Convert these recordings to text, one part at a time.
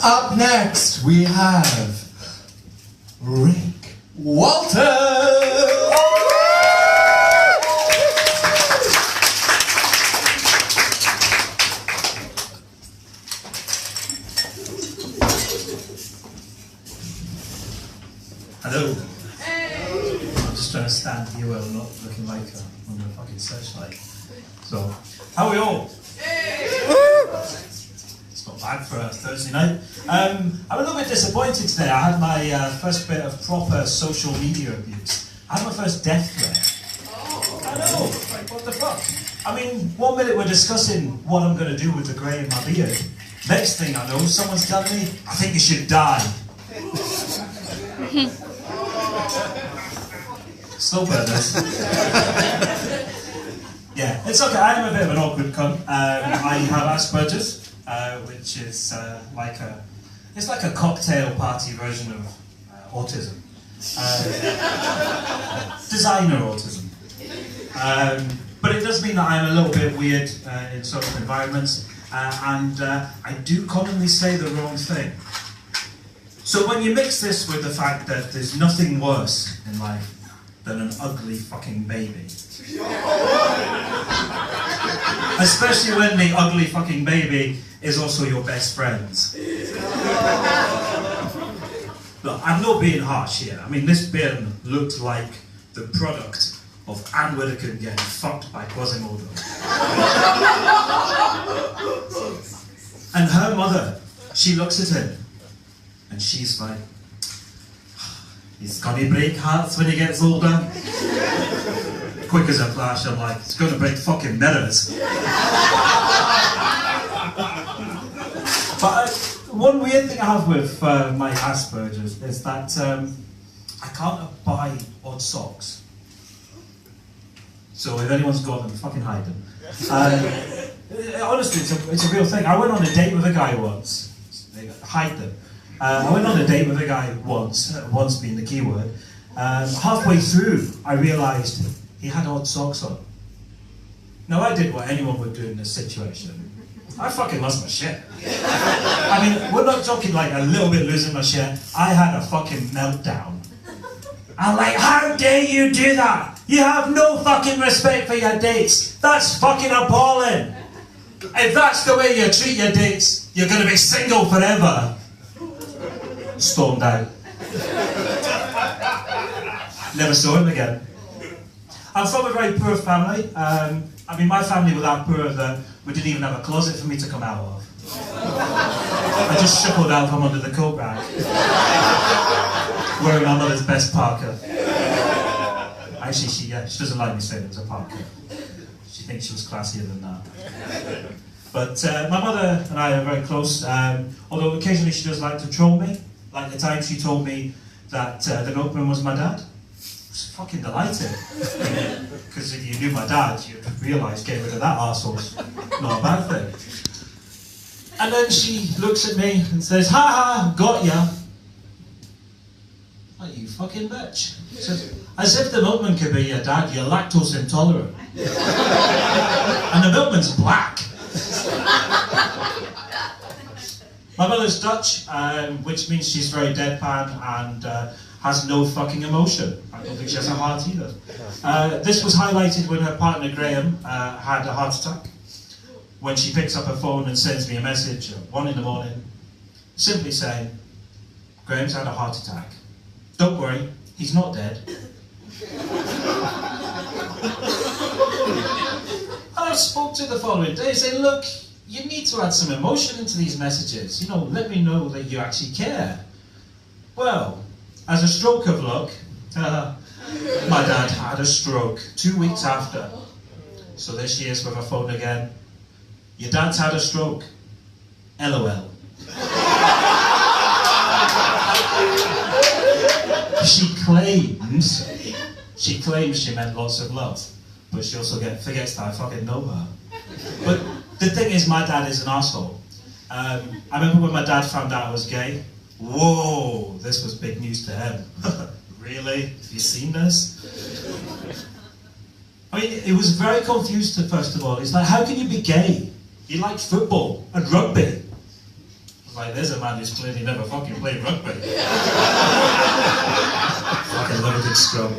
Up next, we have Rik Wolters! Hello. I'm just trying to stand here well, not looking like I'm on the fucking searchlight. So, how are we all? It's not bad for a Thursday night. I'm a little bit disappointed today. I had my first bit of proper social media abuse. I had my first death threat. I know, like what the fuck? I mean, 1 minute we're discussing what I'm going to do with the grey in my beard. Next thing I know, someone's telling me, I think you should die. Slow burners. Yeah, it's okay. I am a bit of an awkward cunt. I have Asperger's, which is like a cocktail party version of autism. Designer autism. But it does mean that I'm a little bit weird in social environments, and I do commonly say the wrong thing. So when you mix this with the fact that there's nothing worse in life than an ugly fucking baby. Especially when the ugly fucking baby is also your best friends. Look, I'm not being harsh here. I mean, this bin looked like the product of Anne Whittaker getting fucked by Quasimodo. And her mother, she looks at him and she's like, he's gonna break hearts when he gets older. Quick as a flash, I'm like, it's gonna break fucking mirrors. But one weird thing I have with my Asperger's is that I can't buy odd socks. So if anyone's got them, fucking hide them. Honestly, it's a real thing. I went on a date with a guy once. Hide them. I went on a date with a guy once being the key word. Halfway through, I realised he had odd socks on. Now, I did what anyone would do in this situation. I fucking lost my shit. I mean, we're not talking like a little bit losing my shit. I had a fucking meltdown. I'm like, how dare you do that? You have no fucking respect for your dates. That's fucking appalling. If that's the way you treat your dates, you're going to be single forever. Stormed out. Never saw him again. I'm from a very poor family. I mean, my family were that poor that we didn't even have a closet for me to come out of. I just shuffled out from under the coat rack, wearing my mother's best parka. Actually, she doesn't like me saying it was a parka. She thinks she was classier than that. But my mother and I are very close, although occasionally she does like to troll me. Like the time she told me that the milkman was my dad. I was fucking delighted. Because if you knew my dad, you'd realise getting rid of that arsehole's not a bad thing. And then she looks at me and says, ha ha, got ya. Like, you fucking bitch. She says, as if the milkman could be your dad, you're lactose intolerant. And the milkman's black. My mother's Dutch, which means she's very deadpan and has no fucking emotion. I don't think she has a heart either. This was highlighted when her partner Graham had a heart attack. When she picks up her phone and sends me a message at 1 in the morning, simply saying, Graham's had a heart attack. Don't worry, he's not dead. I spoke to the following day, saying, look, you need to add some emotion into these messages. You know, let me know that you actually care. Well, as a stroke of luck, my dad had a stroke 2 weeks after. So there she is with her phone again. Your dad's had a stroke. LOL. She claims she meant lots of love, but she also forgets that I fucking know her. But the thing is, my dad is an arsehole. I remember when my dad found out I was gay. Whoa, this was big news to him. Really? Have you seen this? I mean, he was very confused first of all. He's like, how can you be gay? You like football and rugby. Like, there's a man who's clearly never fucking played rugby. Fucking love a good scrum.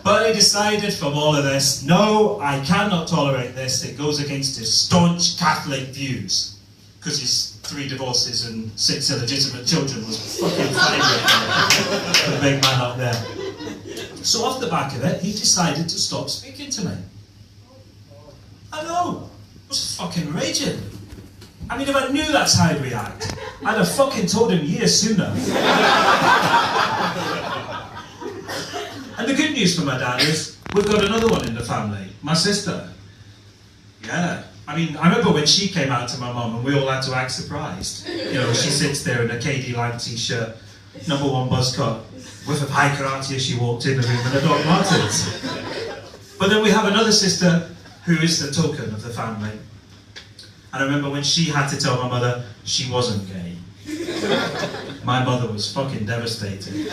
But he decided from all of this, no, I cannot tolerate this. It goes against his staunch Catholic views. Because his 3 divorces and 6 illegitimate children was fucking fine with the big man up there. So off the back of it, he decided to stop speaking to me. I know. I was fucking raging. I mean, if I knew that's how he'd react, I'd have fucking told him years sooner. And the good news for my dad is, we've got another one in the family, my sister. Yeah. I mean, I remember when she came out to my mum and we all had to act surprised. You know, she sits there in a KD Lang t-shirt, #1 buzz cut, whiff of high karate as she walked in the room and a Doc Martens. But then we have another sister who is the token of the family. And I remember when she had to tell my mother she wasn't gay. My mother was fucking devastated.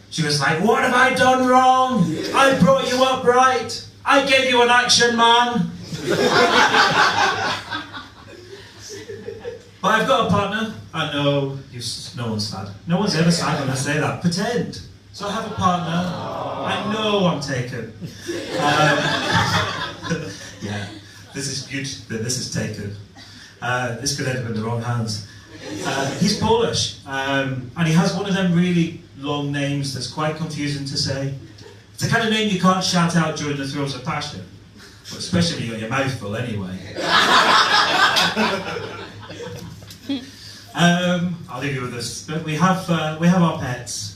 She was like, what have I done wrong? I brought you up right. I gave you an action man. But I've got a partner. I know, no one's sad. No one's ever sad when I say that. Pretend. So I have a partner. I know I'm taken. Yeah, this is good that this is taken. This could end up in the wrong hands. He's Polish, and he has one of them really long names that's quite confusing to say. It's the kind of name you can't shout out during the throes of passion, but especially when you got your mouth full anyway. I'll leave you with this. But we have our pets,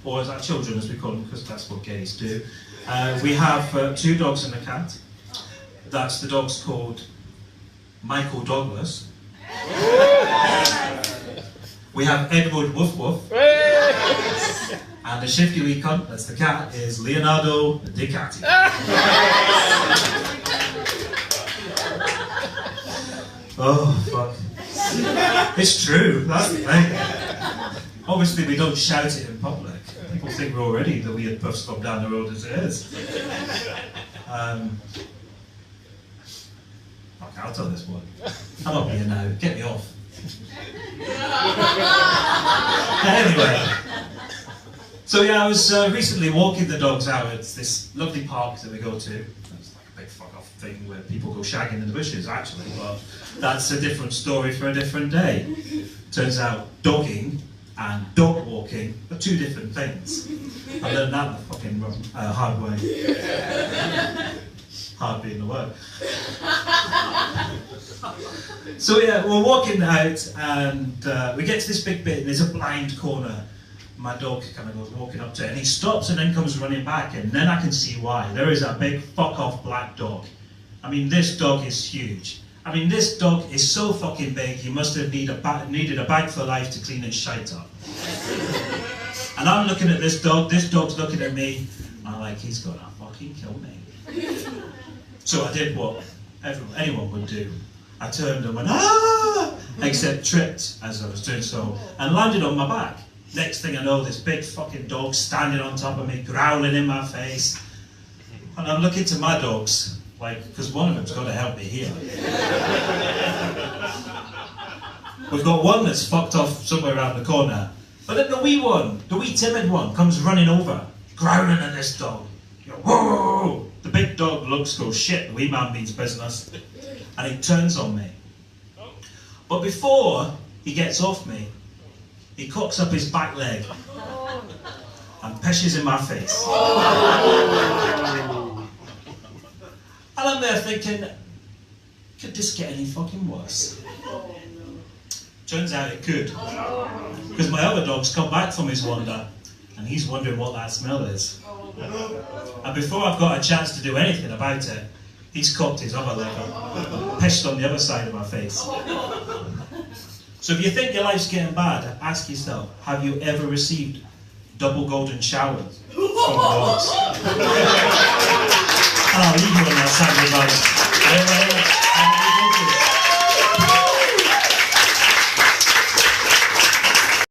or as our children, as we call them, because that's what gays do. We have 2 dogs and a cat. That's the dog's called Michael Douglas. We have Edward Woof Woof. And the shifty wee cunt, that's the cat, is Leonardo DiCaprio. Oh, fuck. It's true, that's the thing. Obviously we don't shout it in public. People think we're already the weird puff stop down the road as it is. Fuck, I'll tell this one. I'm up here now, get me off. Anyway. So yeah, I was recently walking the dogs out. It's this lovely park that we go to. It's like a big fuck off thing where people go shagging in the bushes actually, but that's a different story for a different day. Turns out dogging and dog walking are 2 different things. I learned that the fucking hard way. Hard being the word. So yeah, we're walking out and we get to this big bit and there's a blind corner. My dog kind of goes walking up to it and he stops and then comes running back, and then I can see why. There is a big fuck off black dog. I mean, this dog is huge. I mean, this dog is so fucking big, you must have needed a bag for life to clean its shite up. And I'm looking at this dog's looking at me, and I'm like, he's gonna fucking kill me. So I did what anyone would do. I turned and went, ah! Except tripped as I was doing so, and landed on my back. Next thing I know, this big fucking dog standing on top of me, growling in my face. And I'm looking to my dogs, like, because one of them's got to help me here. We've got one that's fucked off somewhere around the corner. But then the wee one, the wee timid one, comes running over, growling at this dog. You know, whoa! The big dog looks, goes, shit, the wee man means business. And he turns on me. But before he gets off me, he cocks up his back leg and pishes in my face. And I'm there thinking, could this get any fucking worse? Turns out it could. Because my other dog's come back from his wander and he's wondering what that smell is. And before I've got a chance to do anything about it, he's cocked his other leg up and pissed on the other side of my face. So if you think your life's getting bad, ask yourself, have you ever received double golden showers from dogs? And I'll leave you on that sad advice.